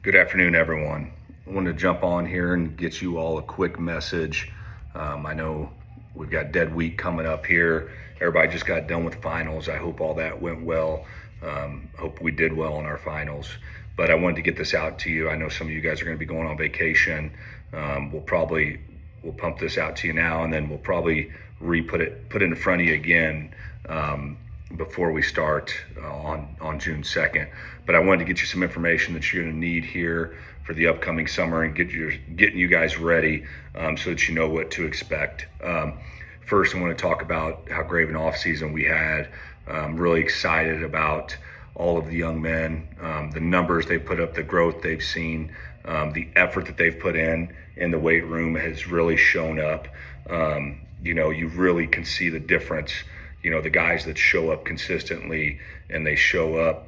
Good afternoon, everyone. I wanted to jump on here and get you all a quick message. I know we've got dead week coming up here. Everybody just got done with finals. I hope all that went well. Hope we did well in our finals. But I wanted to get this out to you. I know some of you guys are going to be going on vacation. We'll pump this out to you now, and then we'll probably put it in front of you again before we start on June 2nd. But I wanted to get you some information that you're going to need here for the upcoming summer and getting you guys ready so that you know what to expect. First, I want to talk about how great of an off season we had. Really excited about all of the young men, the numbers they put up, the growth they've seen, the effort that they've put in the weight room has really shown up. You really can see the difference. The guys that show up consistently and they show up,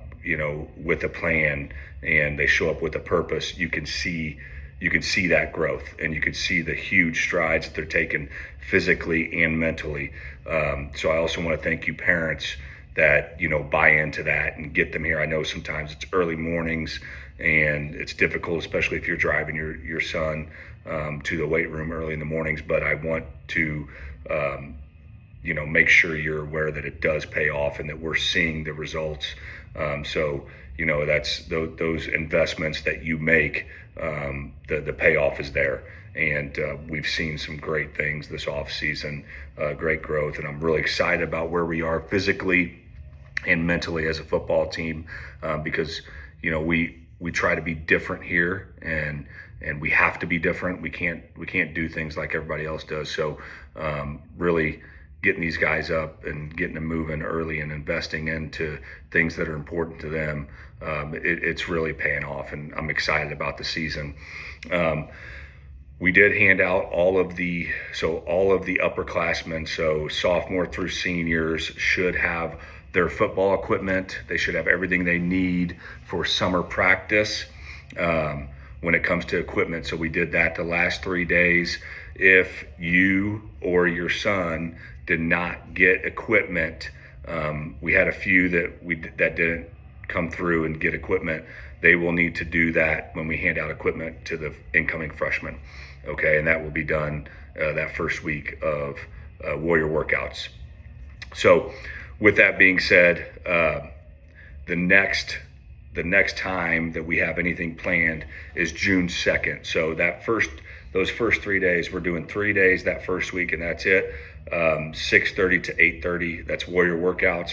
with a plan and they show up with a purpose, you can see that growth, and you can see the huge strides that they're taking physically and mentally. So I also want to thank you parents that, buy into that and get them here. I know sometimes it's early mornings and it's difficult, especially if you're driving your son to the weight room early in the mornings, but I want to, make sure you're aware that it does pay off and that we're seeing the results. That's those investments that you make, the payoff is there. And we've seen some great things this off season, great growth, and I'm really excited about where we are physically and mentally as a football team, because we try to be different here, and we have to be different. We can't do things like everybody else does. So really getting these guys up and getting them moving early and investing into things that are important to them, it's really paying off, and I'm excited about the season. We did hand out all of the upperclassmen, so sophomore through seniors, should have their football equipment. They should have everything they need for summer practice when it comes to equipment. So we did that the last 3 days. If you or your son did not get equipment, we had a few that didn't come through and get equipment. They will need to do that when we hand out equipment to the incoming freshmen. Okay, and that will be done that first week of Warrior workouts. So with that being said, the next time that we have anything planned is June 2nd. So those first 3 days, we're doing 3 days that first week, and that's it. 6:30 to 8:30, that's Warrior workouts.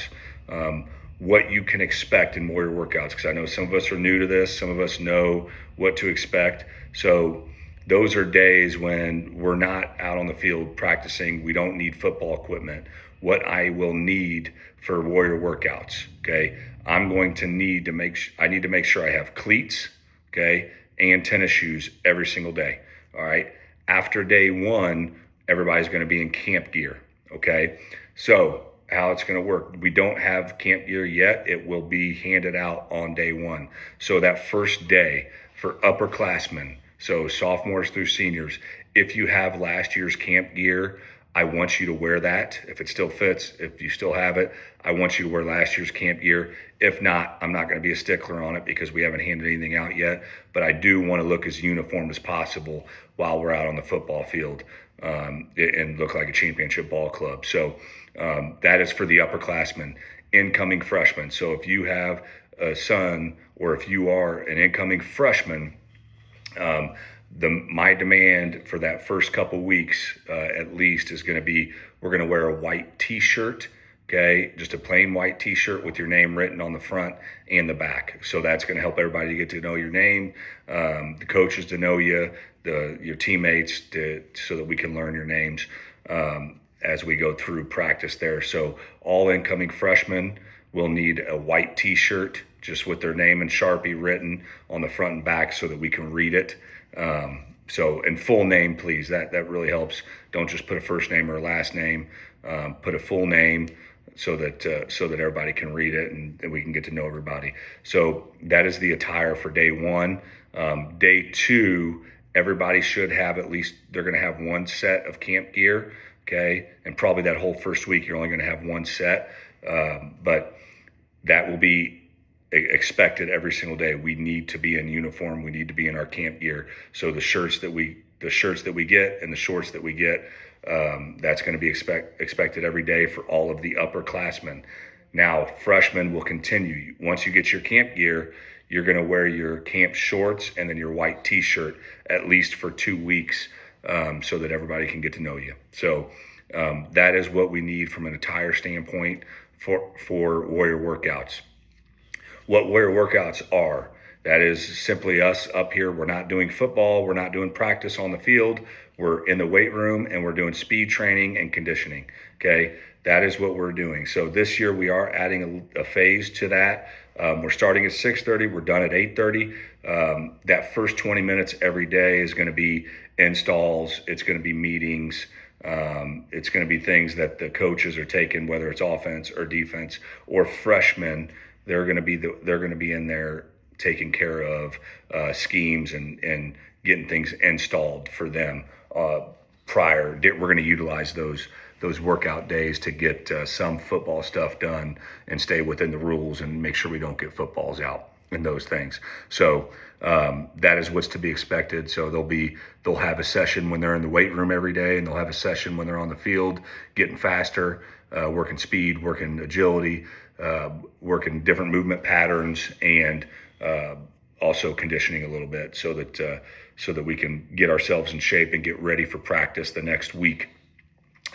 What you can expect in Warrior workouts, because I know some of us are new to this, some of us know what to expect. So those are days when we're not out on the field practicing. We don't need football equipment. What I will need for Warrior workouts, okay, I'm going to need to make sure I have cleats, okay, and tennis shoes every single day. All right. After day one, everybody's going to be in camp gear. Okay. So how it's going to work, we don't have camp gear yet. It will be handed out on day one. So that first day for upperclassmen, so sophomores through seniors, if you have last year's camp gear, I want you to wear that. If it still fits, if you still have it, I want you to wear last year's camp gear. If not, I'm not going to be a stickler on it because we haven't handed anything out yet. But I do want to look as uniform as possible while we're out on the football field, and look like a championship ball club. So that is for the upperclassmen, incoming freshmen. So if you have a son or if you are an incoming freshman, my demand for that first couple weeks, at least, is going to be, we're going to wear a white t-shirt, okay, just a plain white t-shirt with your name written on the front and the back. So that's going to help everybody get to know your name, the coaches to know you, your teammates so that we can learn your names as we go through practice there. So all incoming freshmen will need a white t-shirt just with their name in Sharpie written on the front and back so that we can read it. And full name, please. That really helps. Don't just put a first name or a last name. Put a full name so that everybody can read it and we can get to know everybody. So that is the attire for day one. Day two, everybody should have they're going to have one set of camp gear. Okay, and probably that whole first week you're only going to have one set, but that will be expected every single day. We need to be in uniform. We need to be in our camp gear. So the shirts that we get and the shorts that we get, that's going to be expected every day for all of the upperclassmen. Now, freshmen will continue. Once you get your camp gear, you're going to wear your camp shorts and then your white T-shirt at least for 2 weeks, so that everybody can get to know you. So that is what we need from an attire standpoint for Warrior workouts. What Warrior workouts are, that is simply us up here. We're not doing football. We're not doing practice on the field. We're in the weight room and we're doing speed training and conditioning. Okay, that is what we're doing. So this year we are adding a phase to that. We're starting at 6:30. We're done at 8:30. That first 20 minutes every day is going to be installs. It's going to be meetings. It's going to be things that the coaches are taking, whether it's offense or defense or freshmen. They're going to be in there taking care of schemes and getting things installed for them prior. We're going to utilize those workout days to get some football stuff done and stay within the rules and make sure we don't get footballs out and those things. So that is what's to be expected. So they'll have a session when they're in the weight room every day, and they'll have a session when they're on the field, getting faster, working speed, working agility, working different movement patterns, and also conditioning a little bit so that we can get ourselves in shape and get ready for practice the next week.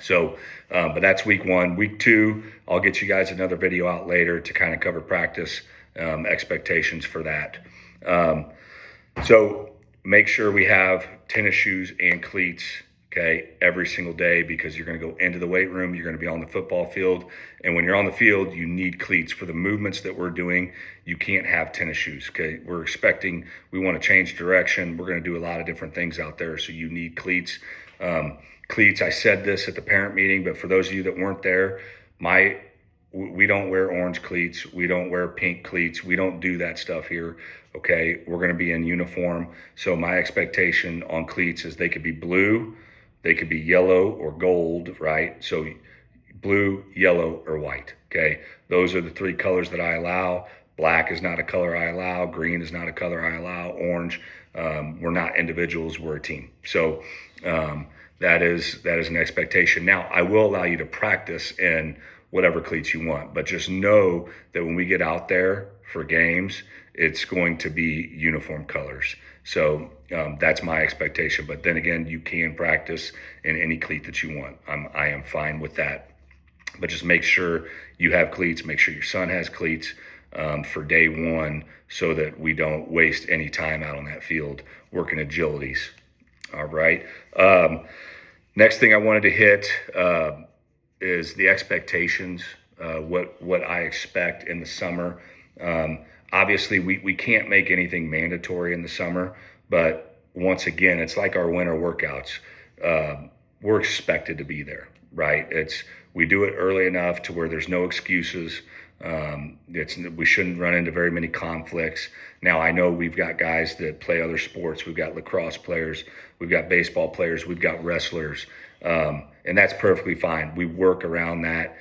So, but that's week 1. Week 2, I'll get you guys another video out later to kind of cover practice expectations for that. So make sure we have tennis shoes and cleats, okay, every single day, because you're going to go into the weight room, you're going to be on the football field, and when you're on the field, you need cleats for the movements that we're doing. You can't have tennis shoes, okay? We want to change direction. We're going to do a lot of different things out there, so you need cleats. Cleats, I said this at the parent meeting, but for those of you that weren't there, we don't wear orange cleats. We don't wear pink cleats. We don't do that stuff here, okay? We're going to be in uniform. So my expectation on cleats is they could be blue, they could be yellow or gold, right? So blue, yellow, or white, okay? Those are the 3 colors that I allow. Black is not a color I allow. Green is not a color I allow. Orange, we're not individuals, we're a team. So that is an expectation. Now, I will allow you to practice in whatever cleats you want, but just know that when we get out there for games, it's going to be uniform colors. So that's my expectation. But then again, you can practice in any cleat that you want. I am fine with that. But just make sure you have cleats. Make sure your son has cleats for day 1, so that we don't waste any time out on that field working agilities. All right. Next thing I wanted to hit is the expectations, what I expect in the summer. Obviously, we can't make anything mandatory in the summer, but once again, it's like our winter workouts. We're expected to be there, right? We do it early enough to where there's no excuses. We shouldn't run into very many conflicts. Now, I know we've got guys that play other sports. We've got lacrosse players. We've got baseball players. We've got wrestlers. And that's perfectly fine. We work around that.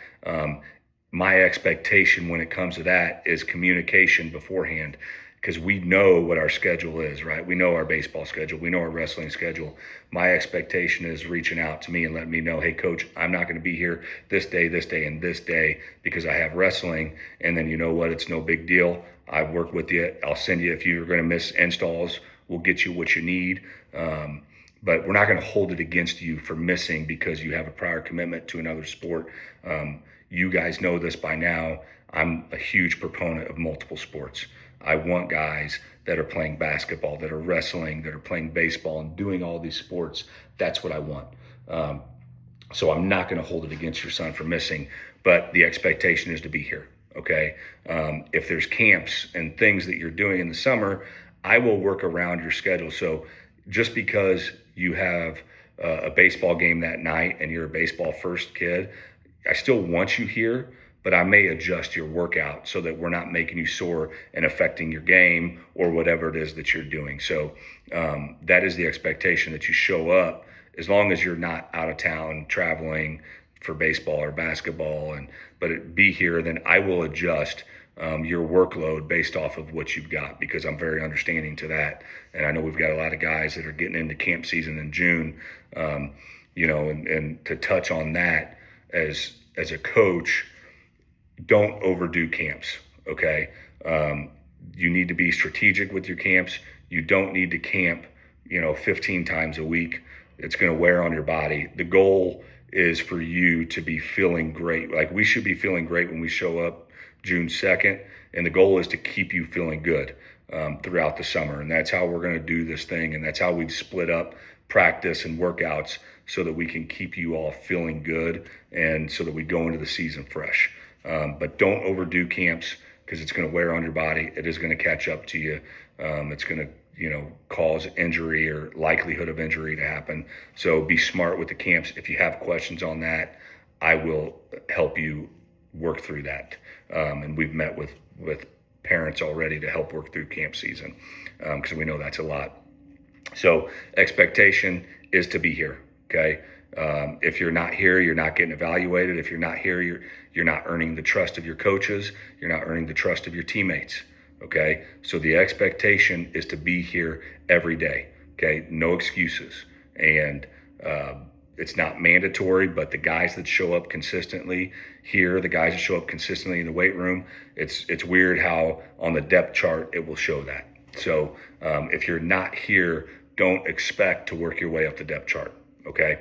My expectation when it comes to that is communication beforehand, because we know what our schedule is, right? We know our baseball schedule. We know our wrestling schedule. My expectation is reaching out to me and letting me know, hey, coach, I'm not going to be here this day, and this day because I have wrestling. And then you know what? It's no big deal. I work with you. I'll send you, if you're going to miss installs, we'll get you what you need. But we're not going to hold it against you for missing because you have a prior commitment to another sport. You guys know this by now. I'm a huge proponent of multiple sports. I want guys that are playing basketball, that are wrestling, that are playing baseball and doing all these sports. That's what I want. So I'm not going to hold it against your son for missing, but the expectation is to be here, okay? If there's camps and things that you're doing in the summer, I will work around your schedule. So just because you have a baseball game that night and you're a baseball first kid, I still want you here, but I may adjust your workout so that we're not making you sore and affecting your game or whatever it is that you're doing. So that is the expectation, that you show up as long as you're not out of town traveling for baseball or basketball, but be here. Then I will adjust your workload based off of what you've got, because I'm very understanding to that. And I know we've got a lot of guys that are getting into camp season in June, and to touch on that as a coach, don't overdo camps. Okay. You need to be strategic with your camps. You don't need to camp, 15 times a week. It's going to wear on your body. The goal is for you to be feeling great. Like, we should be feeling great when we show up June 2nd. And the goal is to keep you feeling good throughout the summer. And that's how we're going to do this thing. And that's how we've split up practice and workouts, so that we can keep you all feeling good and so that we go into the season fresh. But don't overdo camps, because it's going to wear on your body. It is going to catch up to you. It's going to, cause injury or likelihood of injury to happen. So be smart with the camps. If you have questions on that, I will help you work through that. And we've met with parents already to help work through camp season, because we know that's a lot. So expectation is to be here. Okay. If you're not here, you're not getting evaluated. If you're not here, you're not earning the trust of your coaches. You're not earning the trust of your teammates. Okay. So the expectation is to be here every day. Okay. No excuses. And, it's not mandatory, but the guys that show up consistently here, the guys that show up consistently in the weight room, it's weird how on the depth chart it will show that. So, if you're not here, don't expect to work your way up the depth chart. Okay.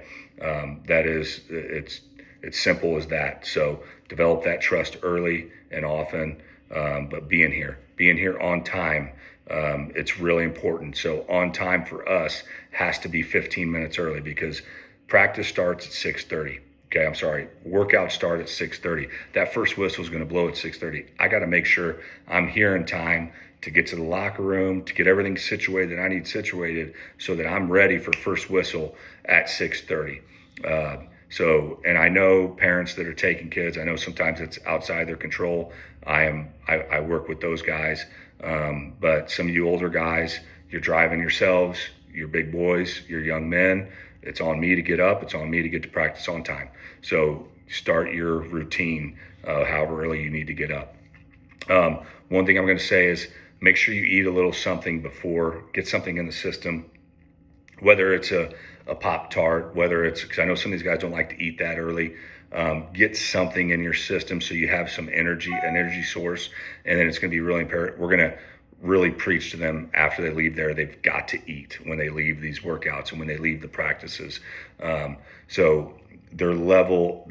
It's simple as that. So develop that trust early and often, but being here on time, it's really important. So on time for us has to be 15 minutes early, because practice starts at 6:30. Okay, I'm sorry. Workout start at 6:30. That first whistle is going to blow at 6:30. I got to make sure I'm here in time to get to the locker room, to get everything situated that I need situated, so that I'm ready for first whistle at 6:30. And I know parents that are taking kids, I know sometimes it's outside their control. I work with those guys. But some of you older guys, you're driving yourselves, you're big boys, you're young men. It's on me to get up. It's on me to get to practice on time. So start your routine, however early you need to get up. One thing I'm going to say is make sure you eat a little something before, get something in the system, whether it's a Pop-Tart, whether it's, because I know some of these guys don't like to eat that early. Get something in your system so you have some energy, an energy source, and then it's going to be really imperative. We're going to really preach to them after they leave there. They've got to eat when they leave these workouts and when they leave the practices. So their level,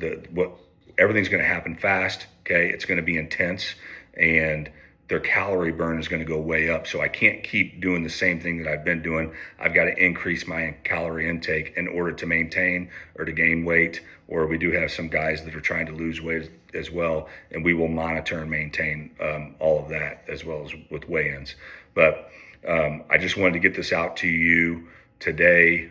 everything's going to happen fast. Okay, it's going to be intense, and their calorie burn is going to go way up. So I can't keep doing the same thing that I've been doing. I've got to increase my calorie intake in order to maintain or to gain weight. Or we do have some guys that are trying to lose weight as well, and we will monitor and maintain all of that, as well as with weigh-ins. But I just wanted to get this out to you today,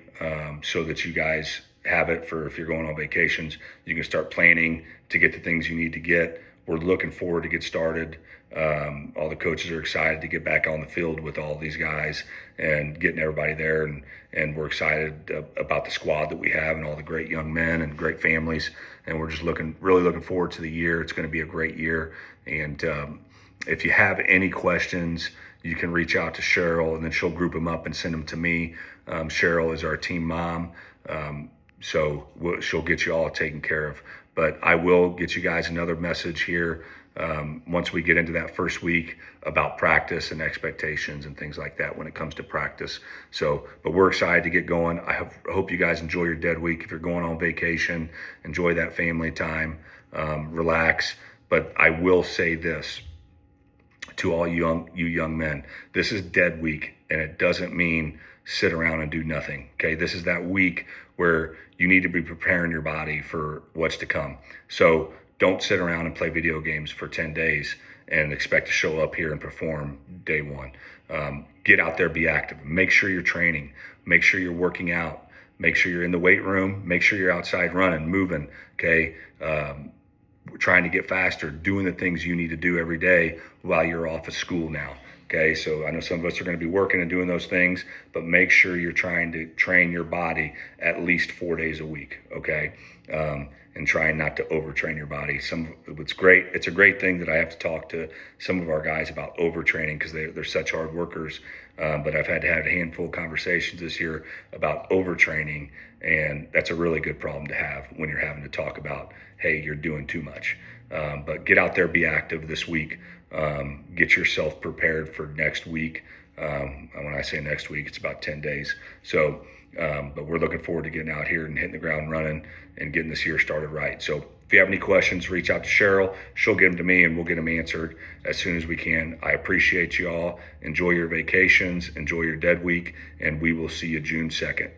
so that you guys have it for if you're going on vacations. You can start planning to get the things you need to get. We're looking forward to get started. All the coaches are excited to get back on the field with all these guys and getting everybody there. And we're excited about the squad that we have and all the great young men and great families. And we're just really looking forward to the year. It's going to be a great year. And if you have any questions, you can reach out to Cheryl, and then she'll group them up and send them to me. Cheryl is our team mom. So she'll get you all taken care of. But I will get you guys another message here once we get into that first week about practice and expectations and things like that when it comes to practice. So, but we're excited to get going. I hope you guys enjoy your dead week. If you're going on vacation, enjoy that family time, relax. But I will say this to all you young men: this is dead week, and it doesn't mean sit around and do nothing. Okay, this is that week where you need to be preparing your body for what's to come. So don't sit around and play video games for 10 days and expect to show up here and perform day one. Get out there, be active. Make sure you're training. Make sure you're working out. Make sure you're in the weight room. Make sure you're outside running, moving. Okay, trying to get faster, doing the things you need to do every day while you're off of school now. Okay, so I know some of us are going to be working and doing those things, but make sure you're trying to train your body at least 4 days a week. Okay, and trying not to overtrain your body. It's great. It's a great thing that I have to talk to some of our guys about overtraining because they're such hard workers. But I've had to have a handful of conversations this year about overtraining, and that's a really good problem to have when you're having to talk about, hey, you're doing too much. But get out there, be active this week. Get yourself prepared for next week. When I say next week, it's about 10 days. So, but we're looking forward to getting out here and hitting the ground running and getting this year started right. So if you have any questions, reach out to Cheryl. She'll get them to me and we'll get them answered as soon as we can. I appreciate you all. Enjoy your vacations, enjoy your dead week, and we will see you June 2nd.